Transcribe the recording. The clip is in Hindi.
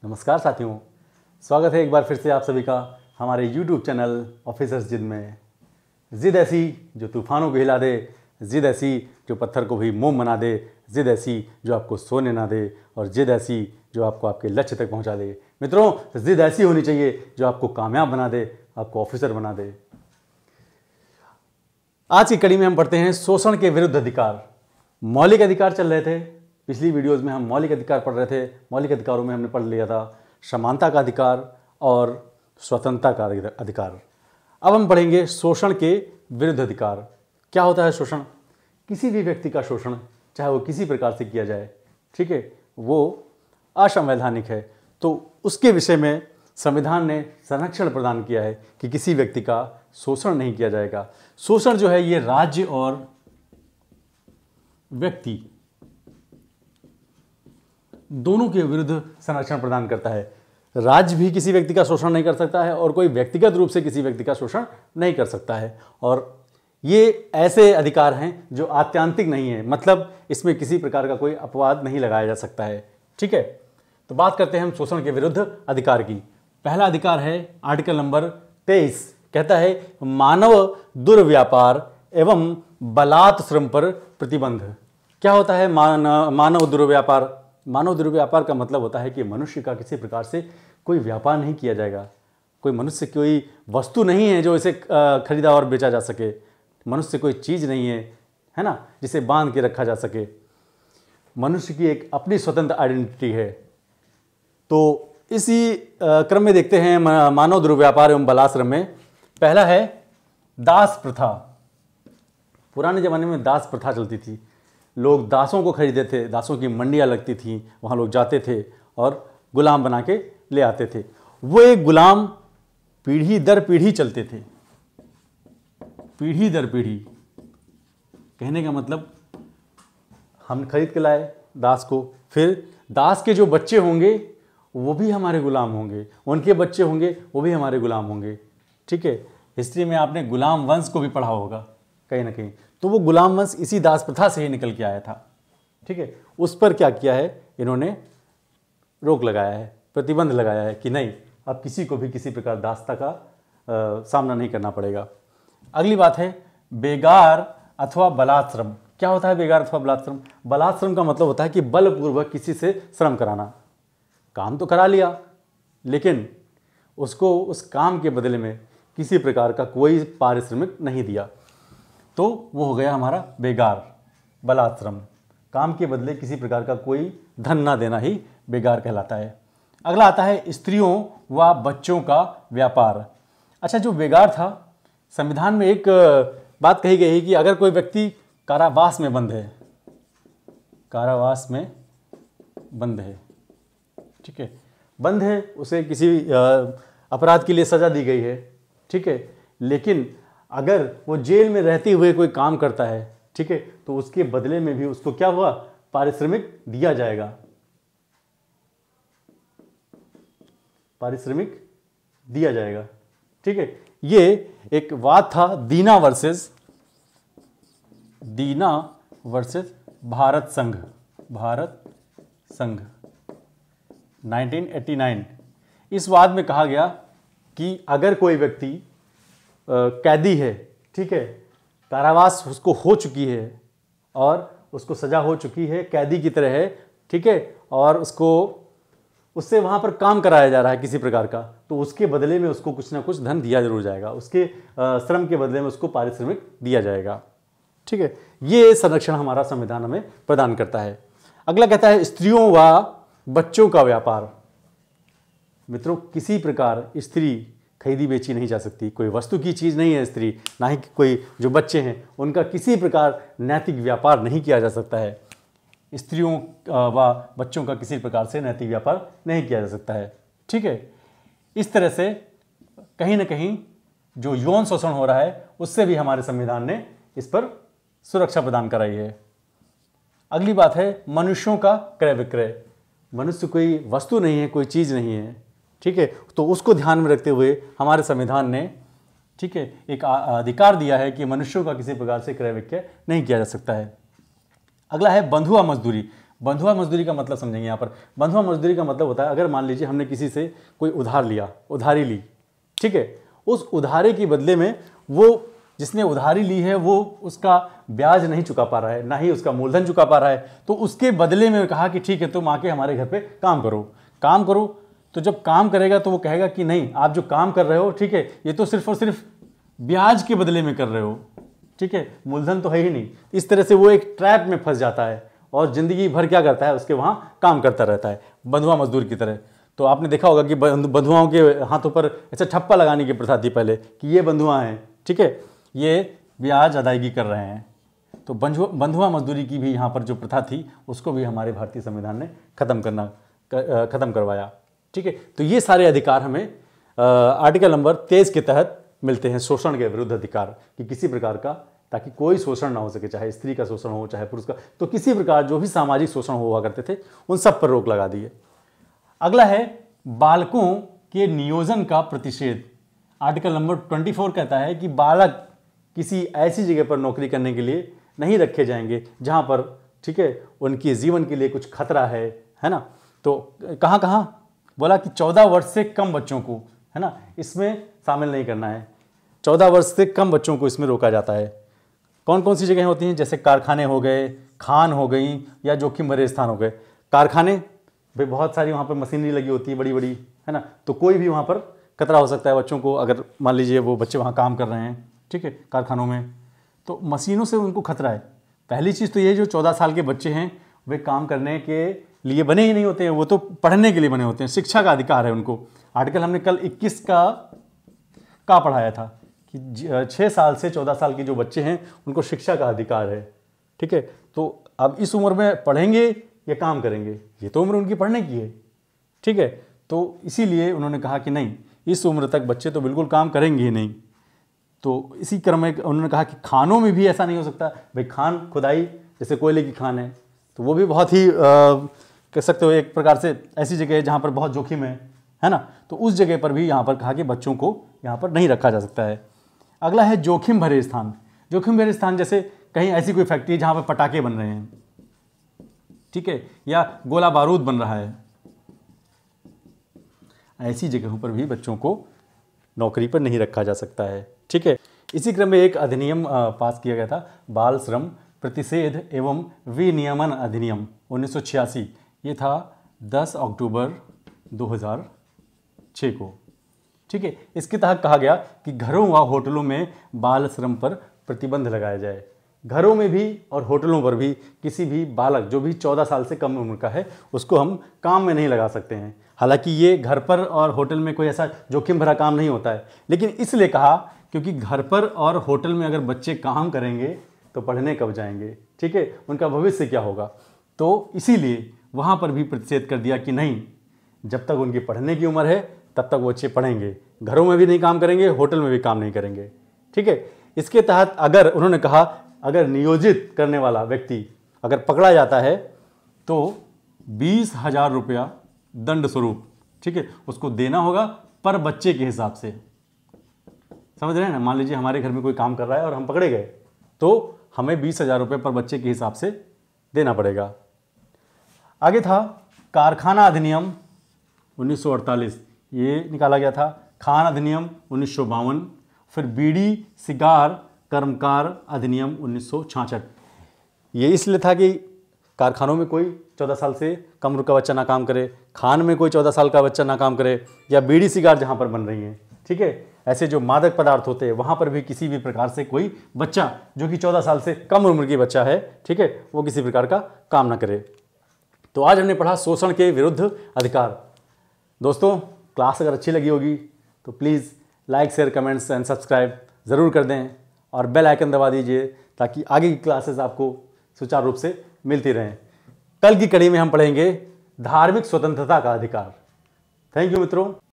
नमस्कार साथियों, स्वागत है एक बार फिर से आप सभी का हमारे YouTube चैनल ऑफिसर्स जिद में। जिद ऐसी जो तूफानों को हिला दे, जिद ऐसी जो पत्थर को भी मोम बना दे, जिद ऐसी जो आपको सोने ना दे, और जिद ऐसी जो आपको आपके लक्ष्य तक पहुंचा दे। मित्रों, जिद ऐसी होनी चाहिए जो आपको कामयाब बना दे, आपको ऑफिसर बना दे। आज की कड़ी में हम पढ़ते हैं शोषण के विरुद्ध अधिकार। मौलिक अधिकार चल रहे थे, पिछली वीडियोस में हम मौलिक अधिकार पढ़ रहे थे। मौलिक अधिकारों में हमने पढ़ लिया था समानता का अधिकार और स्वतंत्रता का अधिकार। अब हम पढ़ेंगे शोषण के विरुद्ध अधिकार। क्या होता है शोषण? किसी भी व्यक्ति का शोषण, चाहे वो किसी प्रकार से किया जाए, ठीक है, वो असंवैधानिक है। तो उसके विषय में संविधान ने संरक्षण प्रदान किया है कि किसी व्यक्ति का शोषण नहीं किया जाएगा। शोषण जो है ये राज्य और व्यक्ति दोनों के विरुद्ध संरक्षण प्रदान करता है। राज्य भी किसी व्यक्ति का शोषण नहीं कर सकता है और कोई व्यक्तिगत रूप से किसी व्यक्ति का शोषण नहीं कर सकता है। और ये ऐसे अधिकार हैं जो आत्यांतिक नहीं है, मतलब इसमें किसी प्रकार का कोई अपवाद नहीं लगाया जा सकता है। ठीक है, तो बात करते हैं हम शोषण के विरुद्ध अधिकार की। पहला अधिकार है आर्टिकल नंबर 23, कहता है मानव दुर्व्यापार एवं बलात् श्रम पर प्रतिबंध। क्या होता है मानव दुर्व्यापार? मानव दुर्व्यापार का मतलब होता है कि मनुष्य का किसी प्रकार से कोई व्यापार नहीं किया जाएगा। कोई मनुष्य कोई वस्तु नहीं है जो इसे खरीदा और बेचा जा सके। मनुष्य कोई चीज़ नहीं है ना, जिसे बांध के रखा जा सके। मनुष्य की एक अपनी स्वतंत्र आइडेंटिटी है। तो इसी क्रम में देखते हैं मानव दुर्व्यापार एवं बलाश्रम में पहला है दास प्रथा। पुराने ज़माने में दास प्रथा चलती थी। लोग दासों को खरीदते थे, दासों की मंडियाँ लगती थीं, वहाँ लोग जाते थे और गुलाम बना के ले आते थे। वो एक गुलाम पीढ़ी दर पीढ़ी चलते थे। पीढ़ी दर पीढ़ी कहने का मतलब हम खरीद के लाए दास को, फिर दास के जो बच्चे होंगे वो भी हमारे गुलाम होंगे, उनके बच्चे होंगे वो भी हमारे गुलाम होंगे। ठीक है, हिस्ट्री में आपने गुलाम वंश को भी पढ़ा होगा कहीं ना कहीं। तो वो गुलाम वंश इसी दास प्रथा से ही निकल के आया था। ठीक है, उस पर क्या किया है इन्होंने? रोक लगाया है, प्रतिबंध लगाया है कि नहीं, अब किसी को भी किसी प्रकार दासता का सामना नहीं करना पड़ेगा। अगली बात है बेगार अथवा बलात्श्रम। क्या होता है बेगार अथवा बलात्श्रम? बलात्श्रम का मतलब होता है कि बलपूर्वक किसी से श्रम कराना। काम तो करा लिया, लेकिन उसको उस काम के बदले में किसी प्रकार का कोई पारिश्रमिक नहीं दिया, तो वो हो गया हमारा बेगार बलात्श्रम। काम के बदले किसी प्रकार का कोई धन ना देना ही बेगार कहलाता है। अगला आता है स्त्रियों व बच्चों का व्यापार। अच्छा, जो बेगार था, संविधान में एक बात कही गई है कि अगर कोई व्यक्ति कारावास में बंद है, कारावास में बंद है, ठीक है, बंद है, उसे किसी अपराध के लिए सजा दी गई है, ठीक है, लेकिन अगर वो जेल में रहते हुए कोई काम करता है, ठीक है, तो उसके बदले में भी उसको क्या हुआ? पारिश्रमिक दिया जाएगा। पारिश्रमिक दिया जाएगा। ठीक है, ये एक वाद था दीना वर्सेस भारत संघ। भारत संघ 1989। इस वाद में कहा गया कि अगर कोई व्यक्ति कैदी है, ठीक है, कारावास उसको हो चुकी है और उसको सजा हो चुकी है, कैदी की तरह है, ठीक है, और उससे वहाँ पर काम कराया जा रहा है किसी प्रकार का, तो उसके बदले में उसको कुछ ना कुछ धन दिया जरूर जाएगा। उसके श्रम के बदले में उसको पारिश्रमिक दिया जाएगा। ठीक है, ये संरक्षण हमारा संविधान हमें प्रदान करता है। अगला कहता है स्त्रियों व बच्चों का व्यापार। मित्रों, किसी प्रकार स्त्री खरीदी बेची नहीं जा सकती। कोई वस्तु की चीज़ नहीं है स्त्री, ना ही कोई जो बच्चे हैं उनका किसी प्रकार नैतिक व्यापार नहीं किया जा सकता है। स्त्रियों व बच्चों का किसी प्रकार से नैतिक व्यापार नहीं किया जा सकता है। ठीक है, इस तरह से कहीं ना कहीं जो यौन शोषण हो रहा है उससे भी हमारे संविधान ने इस पर सुरक्षा प्रदान कराई है। अगली बात है मनुष्यों का क्रय विक्रय। मनुष्य कोई वस्तु नहीं है, कोई चीज़ नहीं है, ठीक है, तो उसको ध्यान में रखते हुए हमारे संविधान ने, ठीक है, एक अधिकार दिया है कि मनुष्यों का किसी प्रकार से क्रय विक्रय नहीं किया जा सकता है। अगला है बंधुआ मजदूरी। बंधुआ मजदूरी का मतलब समझेंगे यहाँ पर। बंधुआ मजदूरी का मतलब होता है, अगर मान लीजिए हमने किसी से कोई उधारी ली, ठीक है, उस उधारी के बदले में वो जिसने उधारी ली है वो उसका ब्याज नहीं चुका पा रहा है, ना ही उसका मूलधन चुका पा रहा है, तो उसके बदले में कहा कि ठीक है तुम आके हमारे घर पे काम करो। तो जब काम करेगा तो वो कहेगा कि नहीं, आप जो काम कर रहे हो, ठीक है, ये तो सिर्फ और सिर्फ ब्याज के बदले में कर रहे हो, ठीक है, मूलधन तो है ही नहीं। इस तरह से वो एक ट्रैप में फंस जाता है और जिंदगी भर क्या करता है, उसके वहाँ काम करता रहता है, बंधुआ मजदूर की तरह। तो आपने देखा होगा कि बंधुआओं के हाथों पर ऐसे ठप्पा लगाने की प्रथा थी पहले कि ये बंधुआ हैं, ठीक है, ये ब्याज अदायगी कर रहे हैं। तो बंधुआ मजदूरी की भी यहाँ पर जो प्रथा थी उसको भी हमारे भारतीय संविधान ने खत्म करवाया, ठीक है। तो ये सारे अधिकार हमें आर्टिकल नंबर 23 के तहत मिलते हैं, शोषण के विरुद्ध अधिकार, कि किसी प्रकार का, ताकि कोई शोषण ना हो सके, चाहे स्त्री का शोषण हो चाहे पुरुष का, तो किसी प्रकार जो भी सामाजिक शोषण हुआ करते थे उन सब पर रोक लगा दी है। अगला है बालकों के नियोजन का प्रतिषेध। आर्टिकल नंबर 24 कहता है कि बालक किसी ऐसी जगह पर नौकरी करने के लिए नहीं रखे जाएंगे जहां पर, ठीक है, उनके जीवन के लिए कुछ खतरा है ना। तो कहां कहां बोला कि 14 वर्ष से कम बच्चों को, है ना, इसमें शामिल नहीं करना है। 14 वर्ष से कम बच्चों को इसमें रोका जाता है। कौन कौन सी जगह होती हैं, जैसे कारखाने हो गए, खान हो गई, या जोखिम भरे स्थान हो गए। कारखाने भाई बहुत सारी वहाँ पर मशीनरी लगी होती है बड़ी बड़ी, है ना, तो कोई भी वहाँ पर खतरा हो सकता है बच्चों को, अगर मान लीजिए वो बच्चे वहाँ काम कर रहे हैं, ठीक है, कारखानों में, तो मशीनों से उनको खतरा है। पहली चीज़ तो ये, जो 14 साल के बच्चे हैं वे काम करने के लिए बने ही नहीं होते हैं, वो तो पढ़ने के लिए बने होते हैं, शिक्षा का अधिकार है उनको। आर्टिकल हमने कल 21 का पढ़ाया था कि 6 साल से 14 साल के जो बच्चे हैं उनको शिक्षा का अधिकार है, ठीक है। तो अब इस उम्र में पढ़ेंगे या काम करेंगे, ये तो उम्र उनकी पढ़ने की है, ठीक है। तो इसीलिए उन्होंने कहा कि नहीं, इस उम्र तक बच्चे तो बिल्कुल काम करेंगे ही नहीं। तो इसी क्रम में उन्होंने कहा कि खानों में भी ऐसा नहीं हो सकता। भाई खान खुदाई, जैसे कोयले की खान है, तो वो भी बहुत ही कह सकते हो एक प्रकार से ऐसी जगह है जहाँ पर बहुत जोखिम है ना, तो उस जगह पर भी यहाँ पर कहा कि बच्चों को यहाँ पर नहीं रखा जा सकता है। अगला है जोखिम भरे स्थान। जोखिम भरे स्थान जैसे कहीं ऐसी कोई फैक्ट्री जहाँ पर पटाखे बन रहे हैं, ठीक है, या गोला बारूद बन रहा है, ऐसी जगहों पर भी बच्चों को नौकरी पर नहीं रखा जा सकता है, ठीक है। इसी क्रम में एक अधिनियम पास किया गया था, बाल श्रम प्रतिषेध एवं विनियमन अधिनियम 1986। ये था 10 अक्टूबर 2006 को, ठीक है। इसके तहत कहा गया कि घरों व होटलों में बाल श्रम पर प्रतिबंध लगाया जाए। घरों में भी और होटलों पर भी किसी भी बालक जो भी 14 साल से कम उम्र का है उसको हम काम में नहीं लगा सकते हैं। हालांकि ये घर पर और होटल में कोई ऐसा जोखिम भरा काम नहीं होता है, लेकिन इसलिए कहा क्योंकि घर पर और होटल में अगर बच्चे काम करेंगे तो पढ़ने कब जाएंगे, ठीक है, उनका भविष्य क्या होगा। तो इसीलिए वहाँ पर भी प्रतिषेध कर दिया कि नहीं, जब तक उनकी पढ़ने की उम्र है तब तक वो बच्चे पढ़ेंगे, घरों में भी नहीं काम करेंगे, होटल में भी काम नहीं करेंगे, ठीक है। इसके तहत अगर उन्होंने कहा अगर नियोजित करने वाला व्यक्ति अगर पकड़ा जाता है तो 20,000 रुपया दंड स्वरूप, ठीक है, उसको देना होगा पर बच्चे के हिसाब से। समझ रहे हैं ना, मान लीजिए हमारे घर में कोई काम कर रहा है और हम पकड़े गए तो हमें 20,000 रुपये पर बच्चे के हिसाब से देना पड़ेगा। आगे था कारखाना अधिनियम 1948, ये निकाला गया था। खान अधिनियम 1952, फिर बीड़ी सिगार कर्मकार अधिनियम 1966। ये इसलिए था कि कारखानों में कोई 14 साल से कम उम्र का बच्चा ना काम करे, खान में कोई 14 साल का बच्चा ना काम करे, या बीड़ी सिगार जहाँ पर बन रही हैं, ठीक है, ऐसे जो मादक पदार्थ होते हैं वहाँ पर भी किसी भी प्रकार से कोई बच्चा जो कि 14 साल से कम उम्र की बच्चा है, ठीक है, वो किसी प्रकार का काम ना करे। तो आज हमने पढ़ा शोषण के विरुद्ध अधिकार। दोस्तों, क्लास अगर अच्छी लगी होगी तो please like share comments and subscribe ज़रूर कर दें और बेल आइकन दबा दीजिए ताकि आगे की क्लासेस आपको सुचारू रूप से मिलती रहें। कल की कड़ी में हम पढ़ेंगे धार्मिक स्वतंत्रता का अधिकार। थैंक यू मित्रों।